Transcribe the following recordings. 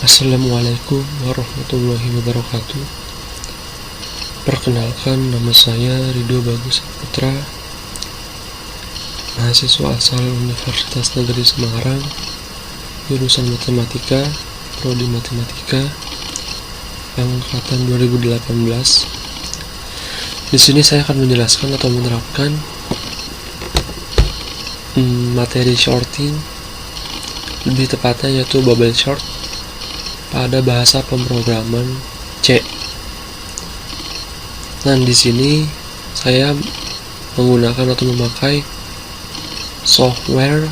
Assalamualaikum warahmatullahi wabarakatuh. Perkenalkan, nama saya Ridho Bagus Saputra, mahasiswa asal Universitas Negeri Semarang, jurusan Matematika, Prodi Matematika, angkatan 2018. Di sini saya akan menjelaskan atau menerapkan materi shorting, lebih tepatnya yaitu bubble short pada bahasa pemrograman C. Nah, di sini saya menggunakan atau memakai software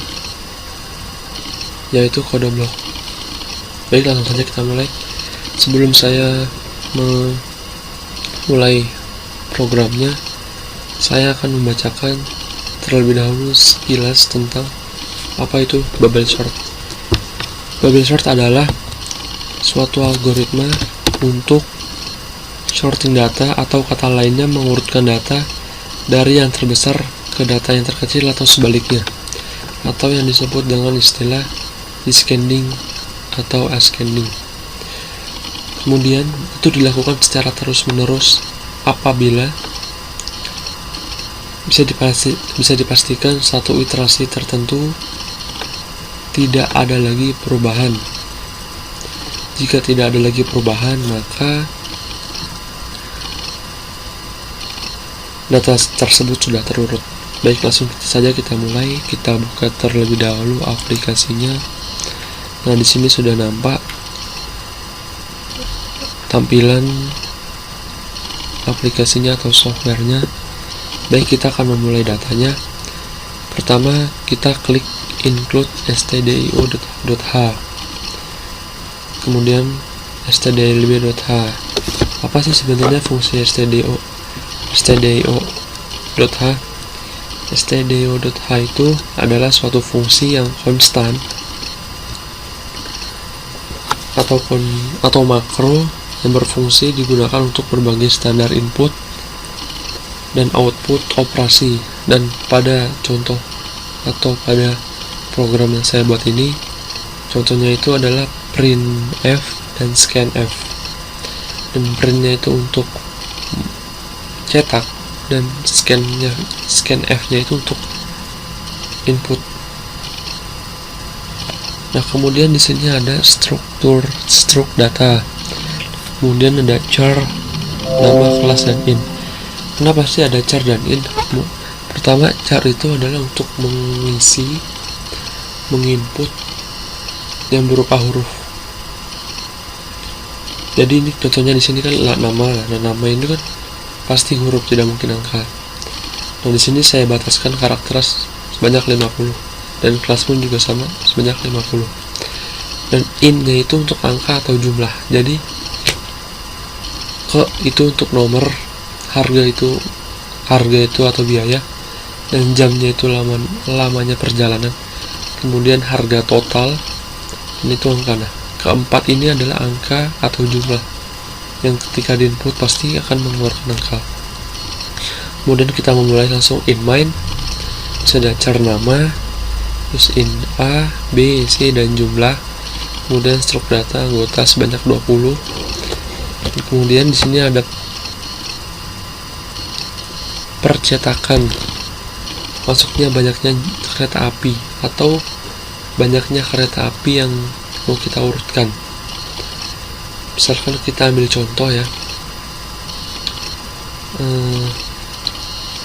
yaitu CodeBlock. Baik, langsung saja kita mulai. Sebelum saya memulai programnya, saya akan membacakan terlebih dahulu sekilas tentang apa itu bubble short. Bubble short adalah suatu algoritma untuk shorting data, atau kata lainnya mengurutkan data dari yang terbesar ke data yang terkecil atau sebaliknya, atau yang disebut dengan istilah descending atau ascending. Kemudian itu dilakukan secara terus-menerus apabila bisa dipastikan satu iterasi tertentu tidak ada lagi perubahan. Jika tidak ada lagi perubahan, maka data tersebut sudah terurut. Baik, langsung saja kita mulai. Kita buka terlebih dahulu aplikasinya. Nah, di sini sudah nampak tampilan aplikasinya atau softwarenya. Baik, kita akan memulai datanya. Pertama, kita klik include stdio.h, kemudian stdlb.h. Apa sih sebenarnya fungsi stdio.h? stdio.h itu adalah suatu fungsi yang konstan atau makro yang berfungsi digunakan untuk berbagai standar input dan output operasi. Dan pada contoh atau pada program yang saya buat ini, contohnya itu adalah printf dan scanf. Dan printnya itu untuk cetak, dan scanf-nya itu untuk input. Nah, kemudian di sini ada struktur data, kemudian ada char, nama, kelas, dan int. Kenapa sih ada char dan int? Pertama, char itu adalah untuk menginput yang berupa huruf. Jadi ini contohnya di sini kan nama. Nah, nama ini kan pasti huruf, tidak mungkin angka. Nah, di sini saya bataskan karakter sebanyak 50, dan kelas pun juga sama sebanyak 50. Dan int-nya itu untuk angka atau jumlah. Jadi itu untuk nomor, harga itu atau biaya, dan jamnya itu lamanya perjalanan. Kemudian harga total, ini itu angka. Nah, keempat ini adalah angka atau jumlah yang ketika diinput pasti akan mengeluarkan angka. Kemudian kita memulai langsung in main. Sudah char nama, terus in A, B, C, dan jumlah. Kemudian struk data anggota sebanyak 20. Kemudian di sini ada percetakan, maksudnya banyaknya kereta api atau banyaknya kereta api yang mau kita urutkan. Misalkan kita ambil contoh ya.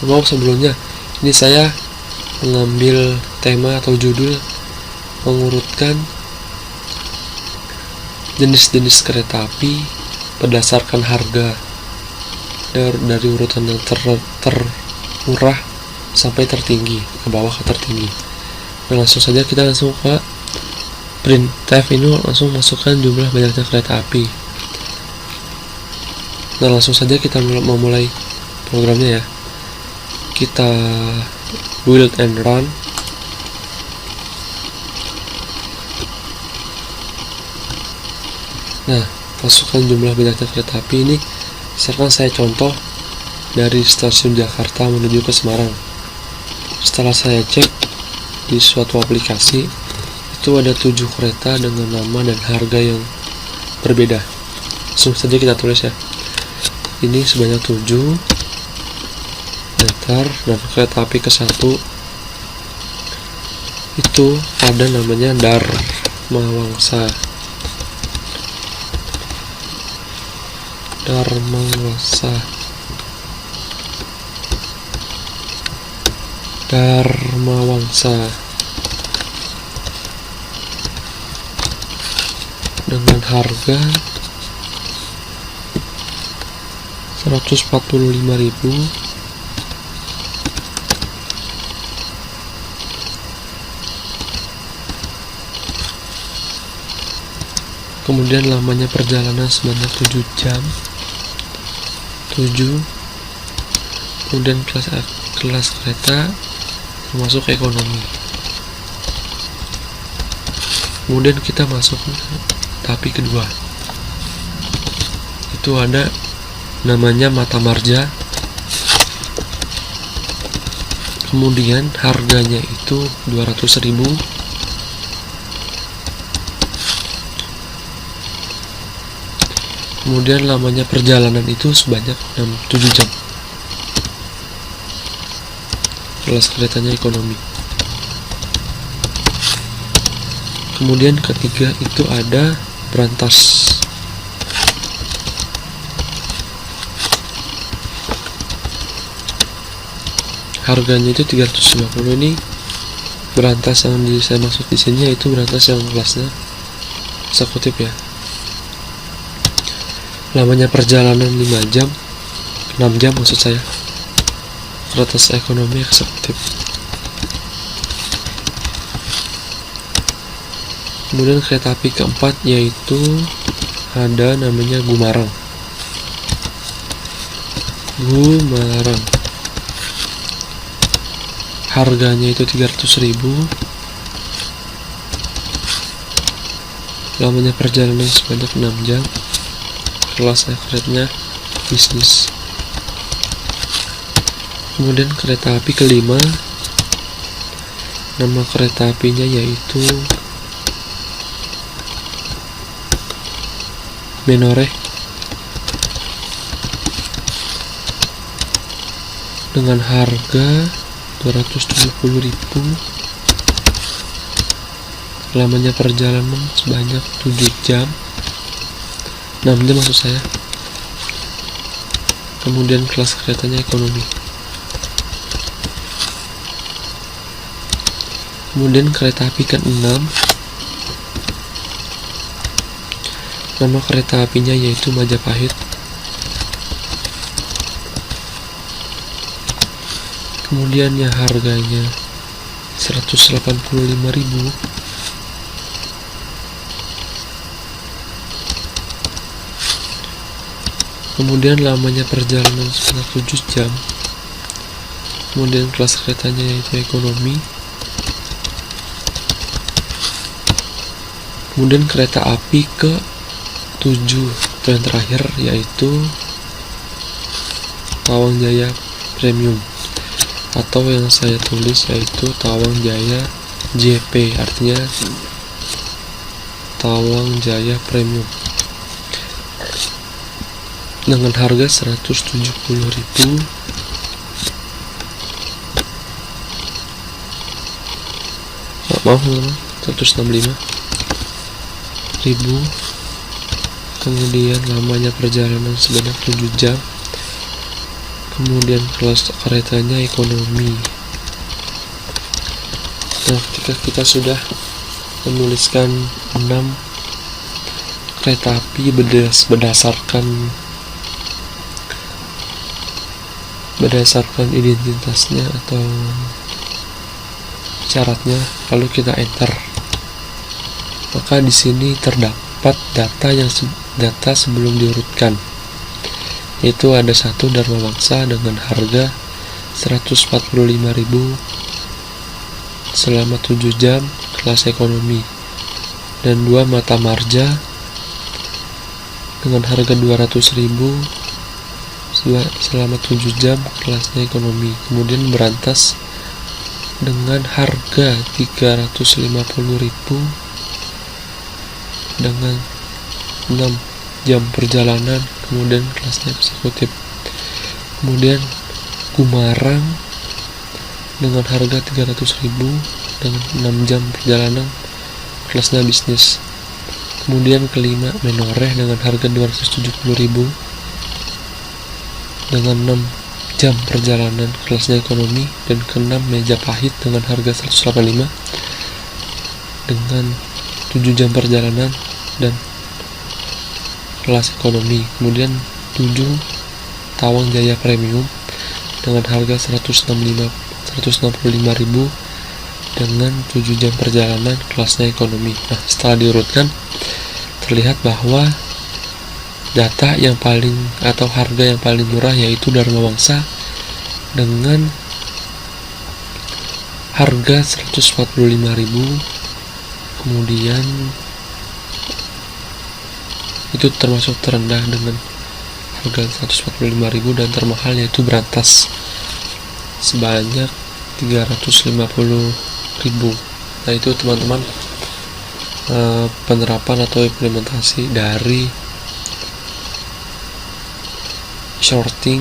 Sebelumnya ini saya mengambil tema atau judul mengurutkan jenis-jenis kereta api berdasarkan harga dari urutan yang termurah sampai tertinggi, ke bawah ke tertinggi. Nah, langsung saja kita langsung ke printf ini, langsung masukkan jumlah banyaknya kereta api. Nah, langsung saja kita memulai programnya ya. Kita build and run. Nah, masukkan jumlah banyaknya kereta api ini. Misalkan saya contoh dari stasiun Jakarta menuju ke Semarang. Setelah saya cek di suatu aplikasi, itu ada 7 kereta dengan nama dan harga yang berbeda. Langsung saja kita tulis ya. Ini sebanyak 7 meter, dan kereta api ke-1 itu ada namanya Dharmawangsa. Dengan harga 145.000. Kemudian lamanya perjalanan sebanyak 7 jam. 7. Kemudian kelas kereta termasuk ekonomi. Kemudian kita masuk tapi kedua. Itu ada namanya Mata Marja. Kemudian harganya itu 200.000. Kemudian lamanya perjalanan itu sebanyak 7 jam. Kelas keretanya ekonomi. Kemudian ketiga itu ada Berantas. Harganya itu 350. Ini Berantas yang saya maksud di sini yaitu Berantas yang kelasnya eksekutif ya. Lamanya perjalanan 5 jam, 6 jam maksud saya. Kereta ekonomi eksekutif. Kemudian kereta api keempat yaitu ada namanya Gumarang. Harganya itu 300.000. Lamanya perjalanan sebanyak 6 jam. Kelas keretanya bisnis. Kemudian kereta api kelima, nama kereta apinya yaitu Menoreh, dengan harga 270.000. Lamanya perjalanan sebanyak 7 jam, 6 jam maksud saya. Kemudian kelas keretanya ekonomi. Kemudian kereta api ke-6, nama kereta apinya yaitu Majapahit. Kemudian ya harganya 185.000. Kemudian lamanya perjalanan sebanyak 7 jam. Kemudian kelas keretanya yaitu ekonomi. Kemudian kereta api ke-7 yang terakhir yaitu Tawang Jaya Premium, atau yang saya tulis yaitu Tawang Jaya JP, artinya Tawang Jaya Premium, dengan harga 170.000. Maaf teman-teman, 165.000. Kemudian lamanya perjalanan sebanyak 7 jam. Kemudian kelas keretanya ekonomi. Nah, ketika kita sudah menuliskan 6 kereta api berdasarkan identitasnya atau syaratnya, lalu kita enter, maka di sini terdapat data sebelum diurutkan, yaitu ada 1 Dharmawangsa dengan harga 145.000 selama 7 jam kelas ekonomi, dan 2 Mata Marja dengan harga 200.000 selama 7 jam kelasnya ekonomi. Kemudian Berantas dengan harga 350.000 dengan 6 jam perjalanan, kemudian kelasnya eksekutif. Kemudian Gumarang dengan harga 300.000 dengan 6 jam perjalanan, kelasnya bisnis. Kemudian kelima Menoreh dengan harga 270.000 dengan 6 jam perjalanan, kelasnya ekonomi. Dan keenam Majapahit dengan harga 185 dengan 7 jam perjalanan dan kelas ekonomi. Kemudian 7 Tawang Jaya Premium dengan harga 165.000 dengan 7 jam perjalanan, kelasnya ekonomi. Nah, setelah diurutkan terlihat bahwa data yang paling atau harga yang paling murah yaitu Dharma Wangsa dengan harga 145.000. Kemudian itu termasuk terendah dengan harga 145.000, dan termahal yaitu Berantas sebanyak 350.000. Nah, itu teman-teman penerapan atau implementasi dari shorting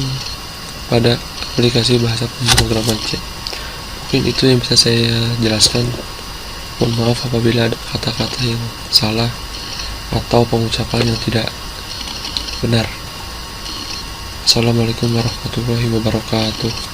pada aplikasi bahasa pemrograman C. Mungkin itu yang bisa saya jelaskan. Mohon maaf apabila ada kata-kata yang salah atau pengucapan yang tidak benar. Assalamualaikum warahmatullahi wabarakatuh.